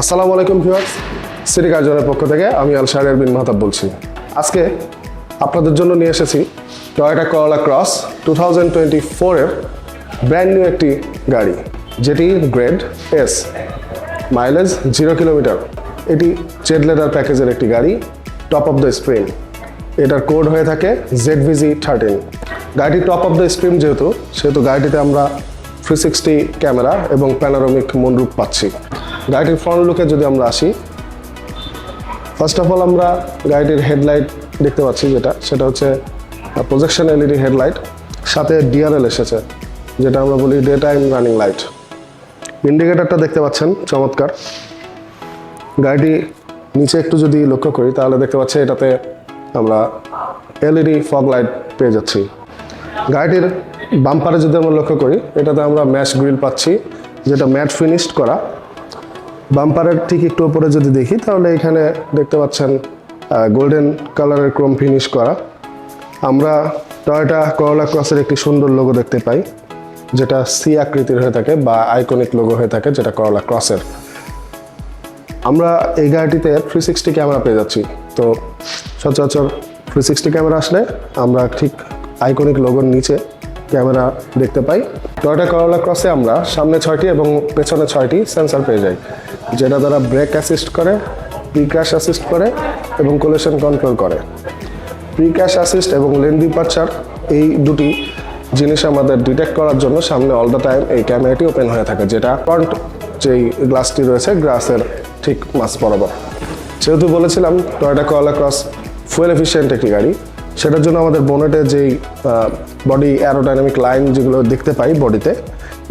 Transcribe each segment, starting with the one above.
আসসালামু আলাইকুম viewers, city কার্জনের পক্ষ থেকে আমি আলশারিয়ার বিন মাহতাব বলছি। আজকে আপনাদের জন্য নিয়ে এসেছি টয়োটা করোলা ক্রস 2024-এর ব্র্যান্ড নিউ একটি গাড়ি, যেটি গ্রেড এস, মাইলেজ 0 কিলোমিটার। এটি জেড লেদার প্যাকেজের একটি গাড়ি, টপ অফ দ্য স্প্রিং। এটার কোড হয়ে থাকে ZVZ13। গাড়িটি টপ অফ দ্য স্প্রিং সেহেতু গাড়িটিতে আমরা 360 ক্যামেরা এবং প্যানোরামিক মুনরুফ পাচ্ছি। গাড়িটির ফ্রন্ট লুকে যদি আমরা আসি, ফার্স্ট অফ অল আমরা গাড়িটির হেডলাইট দেখতে পাচ্ছি, সেটা হচ্ছে প্রজেকশন এলইডি হেডলাইট, সাথে ডিআরএল এসেছে, যেটা আমরা বলি ডে টাইম রানিং লাইট। ইন্ডিকেটারটা দেখতে পাচ্ছেন চমৎকার। গাড়িটি নিচে একটু যদি লক্ষ্য করি তাহলে দেখতে পাচ্ছি এটাতে আমরা এলইডি ফগ লাইট পেয়ে যাচ্ছি। গাড়িটির বাম্পারে যদি আমরা লক্ষ্য করি, এটাতে আমরা ম্যাশ গ্রিল পাচ্ছি, যেটা ম্যাট ফিনিশড করা। বাম্পারের ঠিক একটু উপরে যদি দেখি তাহলে এখানে দেখতে পাচ্ছেন গোল্ডেন কালারের ক্রোম ফিনিশ করা। আমরা টয়োটা করোলা ক্রসের একটি সুন্দর লোগো দেখতে পাই, যেটা সি আকৃতির হয়ে থাকে বা আইকনিক লোগো হয়ে থাকে, যেটা করোলা ক্রসের। আমরা এই গাড়িটিতে 360 ক্যামেরা পেয়ে যাচ্ছি। তো সচরাচর 360 ক্যামেরা আসলে আমরা ঠিক আইকনিক লোগোর নিচে ক্যামেরা দেখতে পাই। টয়োটা করোলা ক্রসে আমরা সামনে 6টি এবং পেছনে 6টি সেন্সর পেয়ে যাই, যেটা দ্বারা ব্রেক অ্যাসিস্ট করে, প্রি ক্র্যাশ অ্যাসিস্ট করে এবং কোলিশন কন্ট্রোল করে। প্রি ক্র্যাশ অ্যাসিস্ট এবং লেন ডিপারচার, এই দুটি জিনিস আমাদের ডিটেক্ট করার জন্য সামনে অল দ্য টাইম এই ক্যামেরাটি ওপেন হয়ে থাকে, যেটা ফ্রন্ট যেই গ্লাসটি রয়েছে গ্লাসের ঠিক মাঝ বরাবর। যেহেতু বলেছিলাম Toyota Corolla cross fuel efficient একটি গাড়ি, সেটার জন্য আমাদের বোনেটে যেই বডি অ্যারোডাইনামিক লাইন যেগুলো দেখতে পাই বডিতে,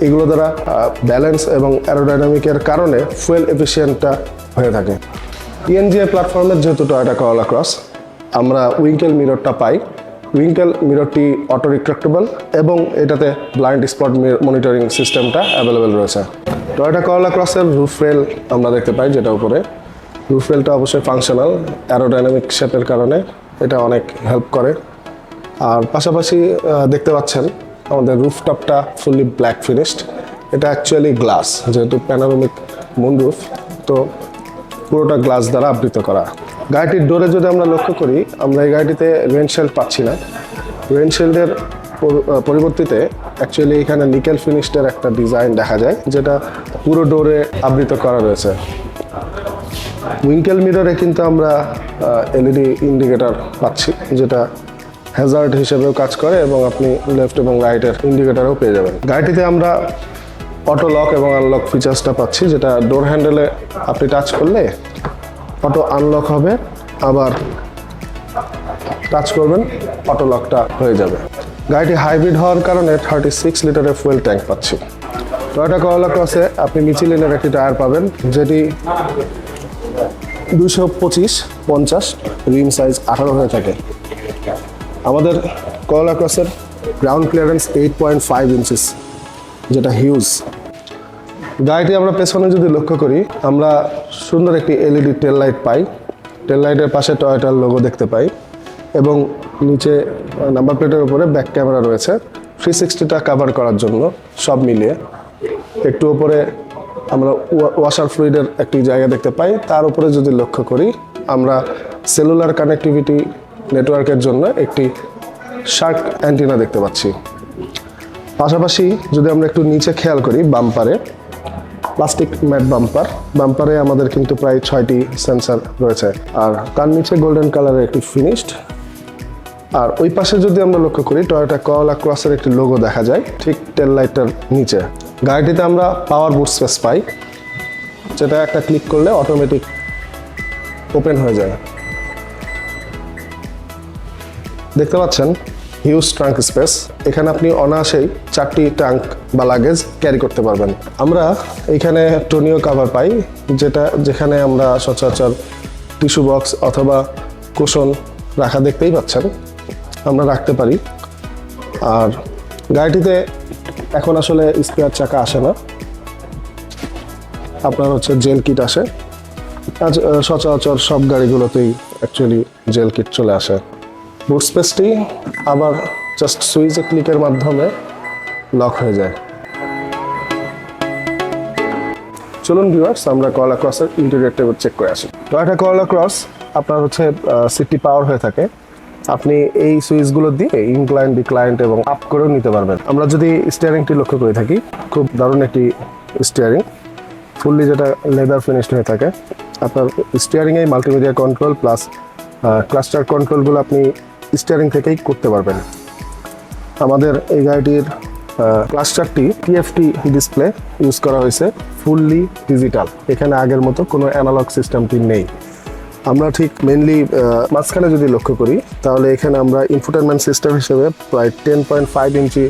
এগুলো দ্বারা ব্যালেন্স এবং অ্যারোডাইনামিকের কারণে ফুয়েল এফিশিয়েন্টটা হয়ে থাকে। ইএনজিএ প্ল্যাটফর্মের যেহেতু টয়োটা করোলা ক্রস, আমরা উইঙ্কেল মিররটা পাই। উইঙ্কেল মিররটি অটো রিট্রাক্টেবল এবং এটাতে ব্লাইন্ড স্পট মনিটরিং সিস্টেমটা অ্যাভেলেবেল রয়েছে। টয়োটা করোলা ক্রসের রুফ রেল আমরা দেখতে পাই, যেটা উপরে রুফ রেলটা অবশ্যই ফাংশনাল, অ্যারোডাইনামিক শেপের কারণে এটা অনেক হেল্প করে। আর পাশাপাশি দেখতে পাচ্ছেন আমাদের রুফটপটা ফুললি ব্ল্যাক ফিনিশড। এটা অ্যাকচুয়ালি গ্লাস, যেহেতু প্যানোরামিক মুনরুফ, তো পুরোটা গ্লাস দ্বারা আবৃত করা। গাড়িটির ডোরে যদি আমরা লক্ষ্য করি, আমরা এই গাড়িটিতে রেনশেল্ড পাচ্ছি না। রেনশেল্ডের পরিবর্তিতে অ্যাকচুয়ালি এখানে নিকেল ফিনিশডের একটা ডিজাইন দেখা যায়, যেটা পুরো ডোরে আবৃত করা রয়েছে। উইঙ্কেল মিররে কিন্তু আমরা এলইডি ইন্ডিকেটর পাচ্ছি, যেটা হ্যাজার্ড হিসেবেও কাজ করে এবং আপনি লেফট এবং রাইটের ইন্ডিকেটরও পেয়ে যাবেন। গাড়িটিতে আমরা অটো লক এবং আনলক ফিচার্সটা পাচ্ছি, যেটা ডোর হ্যান্ডেলে আপনি টাচ করলে অটো আনলক হবে, আবার টাচ করবেন অটো লকটা হয়ে যাবে। গাড়িটি হাইব্রিড হওয়ার কারণে 36 লিটারের ফুয়েল ট্যাঙ্ক পাচ্ছি। টয়োটা করোলা ক্রসে আপনি মিচেলিনের একটি টায়ার পাবেন, যেটি 225/50 রিম সাইজ 18 হয়ে থাকে। আমাদের করোলা ক্রসের গ্রাউন্ড ক্লিয়ারেন্স 8.5 ইঞ্চিস, যেটা হিউজ। গাড়িটি আমরা পেছনে যদি লক্ষ্য করি, আমরা সুন্দর একটি এলইডি টেল লাইট পাই। টেল লাইটের পাশে টয়োটার লোগো দেখতে পাই এবং নিচে নাম্বার প্লেটের উপরে ব্যাক ক্যামেরা রয়েছে 360টা কভার করার জন্য। সব মিলিয়ে একটু উপরে আমরা ওয়াশার ফ্লুইডের একটি জায়গা দেখতে পাই। তার উপরে যদি লক্ষ্য করি, আমরা সেলুলার কানেক্টিভিটি নেটওয়ার্কের জন্য একটি শার্ক অ্যান্টিনা দেখতে পাচ্ছি। পাশাপাশি যদি আমরা একটু নিচে খেয়াল করি, বাম্পারে প্লাস্টিক ম্যাট বাম্পারে আমাদের কিন্তু প্রায় 6টি সেন্সর রয়েছে, আর তার নিচে গোল্ডেন কালারের একটি ফিনিশড। আর ওই পাশে যদি আমরা লক্ষ্য করি, টয়োটা করোলা ক্রসের একটি লোগো দেখা যায় ঠিক টেল লাইটের নিচে। গাড়িটিতে আমরা পাওয়ার বুট স্পেস পাই, যেটা একটা ক্লিক করলে অটোমেটিক ওপেন হয়ে যায়। দেখতে পাচ্ছেন হিউজ ট্রাঙ্ক স্পেস। এখানে আপনি অনায়াসেই 4টি ট্যাঙ্ক বা লাগেজ ক্যারি করতে পারবেন। আমরা এইখানে টোনিও কাভার পাই, যেখানে আমরা সচরাচর টিস্যু বক্স অথবা কুশন রাখা দেখতেই পাচ্ছেন, আমরা রাখতে পারি। আর গাড়িটিতে এখন আসলে স্পেয়ার চাকা আসে না, আপনার হচ্ছে জেল কিট আসে। আজ সচরাচর সব গাড়িগুলোতেই অ্যাকচুয়ালি জেল কিট চলে আসে। বুট স্পেসটি আবার জাস্ট সুইচে ক্লিকের মাধ্যমে লক হয়ে যায়। চলুন ভিউয়ার্স আমরা করোলা ক্রসের ইন্টেরিয়রটা চেক করে আসি। টয়োটা করোলা ক্রস আপনার হচ্ছে সিটি পাওয়ার হয়ে থাকে। আপনি এই সুইচগুলো দিয়ে ইনক্লাইন, ডিক্লাইন্ড এবং আপ করেও নিতে পারবেন। আমরা যদি স্টিয়ারিংটি লক্ষ্য করে থাকি, খুব দারুণ একটি স্টিয়ারিং, ফুললি যেটা লেদার ফিনিশড হয়ে থাকে। আপনার স্টিয়ারিংয়ে মাল্টিমিডিয়া কন্ট্রোল প্লাস ক্লাস্টার কন্ট্রোলগুলো আপনি স্টিয়ারিং থেকেই করতে পারবেন। আমাদের এই গাড়িটির ক্লাস্টারটি টিএফটি ডিসপ্লে ইউজ করা হয়েছে, ফুললি ডিজিটাল। এখানে আগের মতো কোনো অ্যানালগ সিস্টেমটি নেই। আমরা ঠিক মেনলি মাঝখানে যদি লক্ষ্য করি তাহলে এখানে আমরা ইনফোটেনমেন্ট সিস্টেম হিসেবে প্রায় 10.5 ইঞ্চি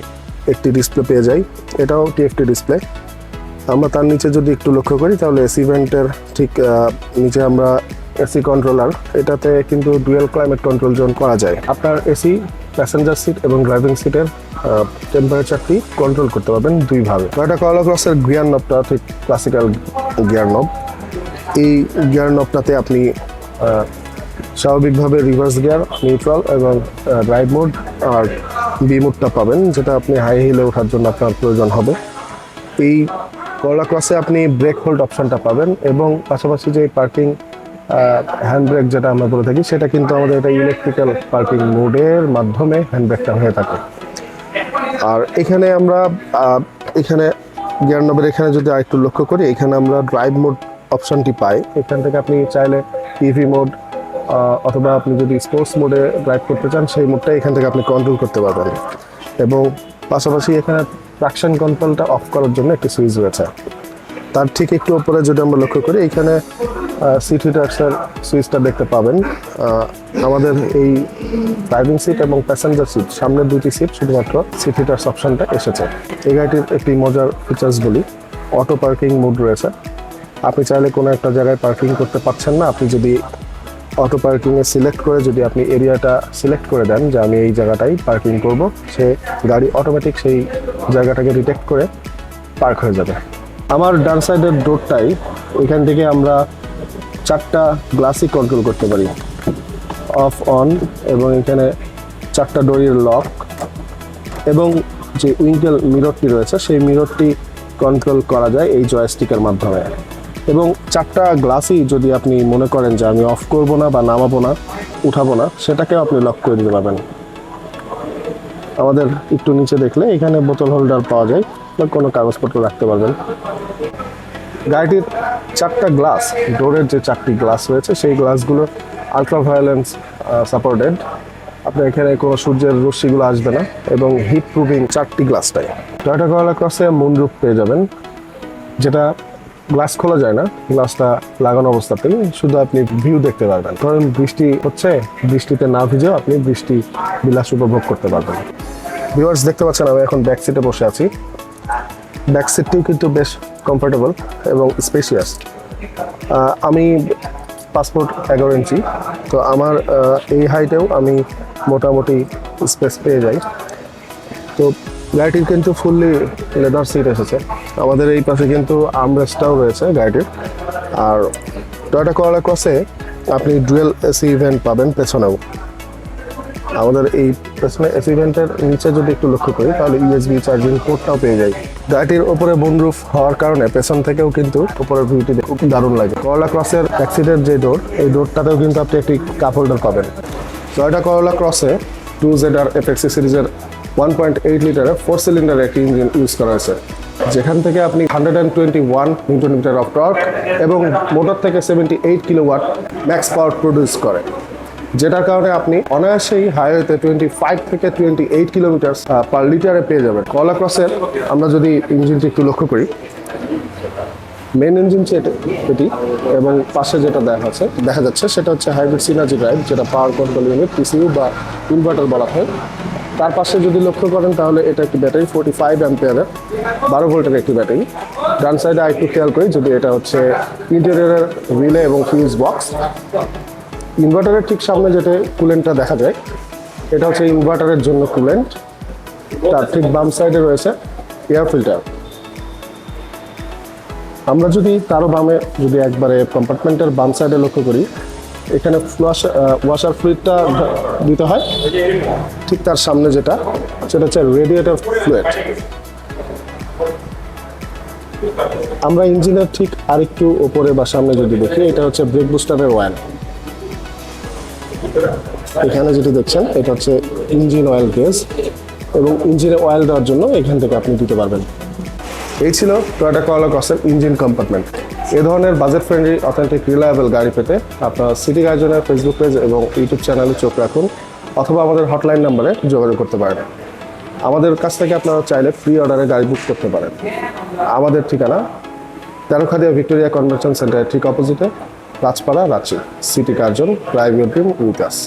একটি ডিসপ্লে পেয়ে যাই। এটাও টিএফটি ডিসপ্লে। আমরা তার নিচে যদি একটু লক্ষ্য করি তাহলে এসি ভেন্টের ঠিক নিচে আমরা এসি কন্ট্রোলার, এটাতে কিন্তু ডুয়েল ক্লাইমেট কন্ট্রোল জোন করা যায়। আপনার এসি, প্যাসেঞ্জার সিট এবং ড্রাইভিং সিটের টেম্পারেচারটি কন্ট্রোল করতে পারবেন দুইভাবে। টয়োটা করোলা ক্রসের গিয়ার নবটা ঠিক ক্লাসিক্যাল গিয়ার নব। এই গিয়ার নবটাতে আপনি স্বাভাবিকভাবে রিভার্স গিয়ার, নিউট্রাল এবং ড্রাইভ মোড আর বি মোডটা পাবেন, যেটা আপনি হাই হিলে ওঠার জন্য আপনার প্রয়োজন হবে। এই করোলা ক্রসে আপনি ব্রেক হোল্ড অপশনটা পাবেন এবং পাশাপাশি যে পার্কিং হ্যান্ড ব্রেক যেটা আমরা বলে থাকি, সেটা কিন্তু আমাদের এটা ইলেকট্রিক্যাল পার্কিং মোডের মাধ্যমে হ্যান্ড ব্রেকটা হয়ে থাকে। আর এখানে আমরা এখানে গিয়ার নবের এখানে যদি আরেকটু লক্ষ্য করি, এখানে আমরা ড্রাইভ মোড অপশনটি পাই। এখান থেকে আপনি চাইলে ইভি মোড অথবা আপনি যদি স্পোর্টস মোডে ড্রাইভ করতে চান, সেই মোডটা এখান থেকে আপনি কন্ট্রোল করতে পারবেন। এবং পাশাপাশি এখানে ট্রাকশন কন্ট্রোলটা অফ করার জন্য একটি সুইচ রয়েছে। তার ঠিক একটু উপরে যদি আমরা লক্ষ্য করি, এখানে সিট হিটার্সের সুইচটা দেখতে পাবেন। আমাদের এই ড্রাইভিং সিট এবং প্যাসেঞ্জার সিট, সামনের দুটি সিট শুধুমাত্র সিট হিটার্স অপশনটা এসেছে। এই গাড়িটির একটি মজার ফিচার্স বলি, অটো পার্কিং মোড রয়েছে। আপনি চাইলে কোনো একটা জায়গায় পার্কিং করতে পারছেন না, আপনি যদি অটো পার্কিংয়ে সিলেক্ট করে যদি আপনি এরিয়াটা সিলেক্ট করে দেন যে আমি এই জায়গাটাই পার্কিং করব, সে গাড়ি অটোমেটিক সেই জায়গাটাকে ডিটেক্ট করে পার্ক হয়ে যাবে। আমার ডান সাইডের ডোরটাই, এখান থেকে আমরা 4টা গ্লাসই কন্ট্রোল করতে পারি, অফ অন, এবং এখানে 4টা ডোরের লক এবং যে উইঙ্কেল মিররটি রয়েছে সেই মিররটি কন্ট্রোল করা যায় এই জয়স্টিকের মাধ্যমে। এবং 4টা গ্লাসই যদি আপনি মনে করেন যে আমি অফ করব না বা নামাবো না, উঠাবো না, সেটাকেও আপনি লক করে দিতে পারবেন। আমাদের একটু নিচে দেখলে এখানে বোতল হোল্ডার পাওয়া যায় বা কোনো কাগজপত্র রাখতে পারবেন। গাড়িটির 4টা গ্লাস, ডোরের যে 4টি গ্লাস রয়েছে সেই গ্লাসগুলো আলট্রাভায়োলেন্স সাপোর্টেড। আপনার এখানে কোনো সূর্যের রশ্মিগুলো আসবে না এবং হিট প্রুফিং 4টি গ্লাসটাই। টয়োটা করোলা ক্রসে মুনরুফ পেয়ে যাবেন, যেটা গ্লাস খোলা যায় না, গ্লাসটা লাগানো অবস্থাতেই শুধু আপনি ভিউ দেখতে পারবেন। ধরুন বৃষ্টি হচ্ছে, বৃষ্টিতে না ভিজেও আপনি বৃষ্টি বিলাস উপভোগ করতে পারবেন। ভিউয়ার্স দেখতে পাচ্ছেন আমি এখন ব্যাক সিটে বসে আছি। ব্যাক সিটটিও কিন্তু বেশ কমফোর্টেবল এবং স্পেশিয়াস। আমি পাসপোর্ট 11 ইঞ্চি, তো আমার এই হাইটেও আমি মোটামুটি স্পেস পেয়ে যাই। তো গাড়িটির কিন্তু ফুললি লেদার সিট এসেছে। আমাদের এই পাশে কিন্তু আর্মরেস্টটাও রয়েছে গাড়িটির। আর টয়োটা করোলা ক্রসে আপনি ডুয়েল এসি ইভেন্ট পাবেন পেছনেও। আমাদের এই পেছনে এসি ইভেন্টের নিচে যদি একটু লক্ষ্য করি তাহলে ইউএসবি চার্জিং পোর্টটাও পেয়ে যাই। গাড়িটির ওপরে মুনরুফ হওয়ার কারণে পেছন থেকেও কিন্তু উপরের ভিউটি খুব দারুণ লাগে। করোলা ক্রসের ব্যাকসাইডের যে ডোর, এই ডোরটাতেও কিন্তু আপনি একটি কাপ হোল্ডার পাবেন। টয়োটা করোলা ক্রসে 2ZR FXE সিরিজের 1.8 লিটারের 4 সিলিন্ডার একটি ইঞ্জিন ইউজ করা হয়েছে, যেখান থেকে আপনি 121 নিউটন মিটার অফ টর্ক এবং মোটর থেকে 78 কিলোওয়াট ম্যাক্স পাওয়ার প্রডিউস করে, যেটার কারণে আপনি অনায়াসেই হাইওয়েতে 25 থেকে 28 কিলোমিটার পার লিটারে পেয়ে যাবেন। করোলা ক্রসের আমরা যদি ইঞ্জিনটি একটু লক্ষ্য করি, মেন ইঞ্জিন এটি এবং পাশে যেটা দেখা যাচ্ছে সেটা হচ্ছে হাইব্রিড সিনার্জি ড্রাইভ, যেটা পাওয়ার কন্ট্রোল ইউনিট, পিসিইউ বা ইনভার্টার বলা হয়। তার পাশে যদি লক্ষ্য করেন তাহলে এটা একটি ব্যাটারি 45 অ্যাম্পিয়ারের 12 ভোল্টের একটি ব্যাটারি। ডান সাইডে আরেকটু খেয়াল করি, যদি এটা হচ্ছে ইন্টেরিয়রের রিলে এবং ফিউজ বক্স। ইনভার্টারের ঠিক সামনে যেটা কুলেন্টটা দেখা যায়, এটা হচ্ছে ইনভার্টারের জন্য কুলেন্ট। তার ঠিক বাম সাইডে রয়েছে এয়ার ফিল্টার। আমরা যদি তারও বামে যদি একবারে কম্পার্টমেন্টের বাম সাইডে লক্ষ্য করি, এখানে ওয়াশার ফ্লুইডটা দিতে হয়। ঠিক তার সামনে সেটা হচ্ছে রেডিয়েটর ফ্লুইড। আমরা ইঞ্জিনের ঠিক আরেকটু উপরে বা সামনে যদি দেখি, এটা হচ্ছে ব্রেক বুস্টারের অয়েল। এখানে যেটি দেখছেন এটা হচ্ছে ইঞ্জিন অয়েল গেজ, এবং ইঞ্জিনে অয়েল দেওয়ার জন্য এখান থেকে আপনি দিতে পারবেন। এই ছিল টয়োটা করোলা ক্রসের ইঞ্জিন কম্পার্টমেন্ট। এ ধরনের বাজেট ফ্রেন্ডলি অথেন্টিক রিলায়েবল গাড়ি পেতে আপনারা সিটি গার্জনের ফেসবুক পেজ এবং ইউটিউব চ্যানেলে চোখ রাখুন, অথবা আমাদের হটলাইন নাম্বারে যোগাযোগ করতে পারেন। আমাদের কাছ থেকে আপনারা চাইলে ফ্রি অর্ডারে গাড়ি বুক করতে পারেন। আমাদের ঠিকানা তেরোখাদিয়া ভিক্টোরিয়া কনভেনশন সেন্টারের ঠিক অপোজিটে, Rajpara, Ranchi. City Curzon, prime your dream with us.